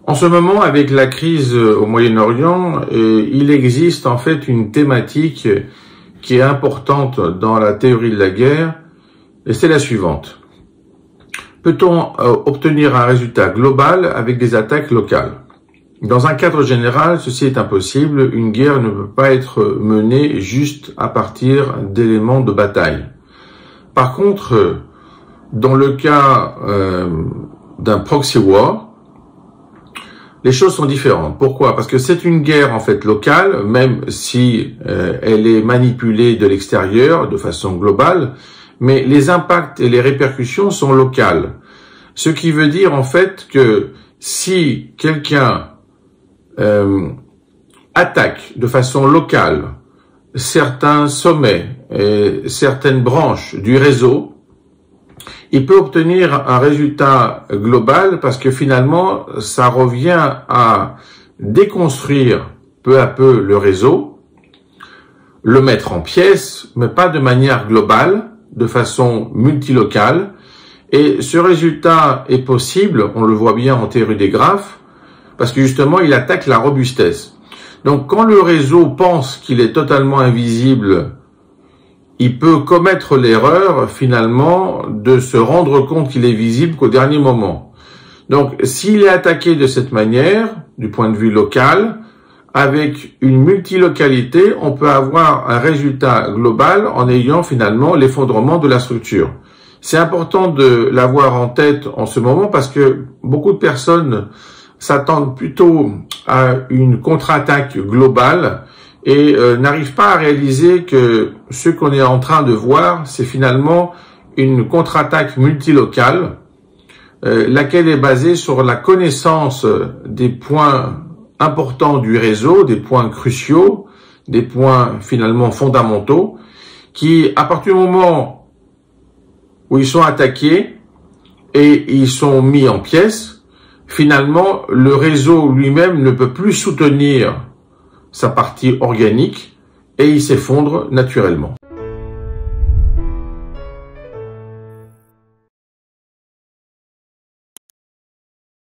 En ce moment, avec la crise au Moyen-Orient, il existe en fait une thématique qui est importante dans la théorie de la guerre, et c'est la suivante. Peut-on obtenir un résultat global avec des attaques locales? Dans un cadre général, ceci est impossible. Une guerre ne peut pas être menée juste à partir d'éléments de bataille. Par contre, dans le cas d'un proxy war, les choses sont différentes. Pourquoi? Parce que c'est une guerre en fait locale, même si elle est manipulée de l'extérieur de façon globale, mais les impacts et les répercussions sont locales. Ce qui veut dire en fait que si quelqu'un attaque de façon locale certains sommets et certaines branches du réseau, il peut obtenir un résultat global parce que finalement, ça revient à déconstruire peu à peu le réseau, le mettre en pièces, mais pas de manière globale, de façon multilocale. Et ce résultat est possible, on le voit bien en théorie des graphes, parce que justement, il attaque la robustesse. Donc, quand le réseau pense qu'il est totalement invisible, il peut commettre l'erreur, finalement, de se rendre compte qu'il est visible qu'au dernier moment. Donc, s'il est attaqué de cette manière, du point de vue local, avec une multilocalité, on peut avoir un résultat global en ayant finalement l'effondrement de la structure. C'est important de l'avoir en tête en ce moment parce que beaucoup de personnes s'attendent plutôt à une contre-attaque globale et n'arrivent pas à réaliser que ce qu'on est en train de voir, c'est finalement une contre-attaque multilocale, laquelle est basée sur la connaissance des points importants du réseau, des points cruciaux, des points finalement fondamentaux, qui, à partir du moment où ils sont attaqués et ils sont mis en pièces, finalement, le réseau lui-même ne peut plus soutenir sa partie organique et il s'effondre naturellement.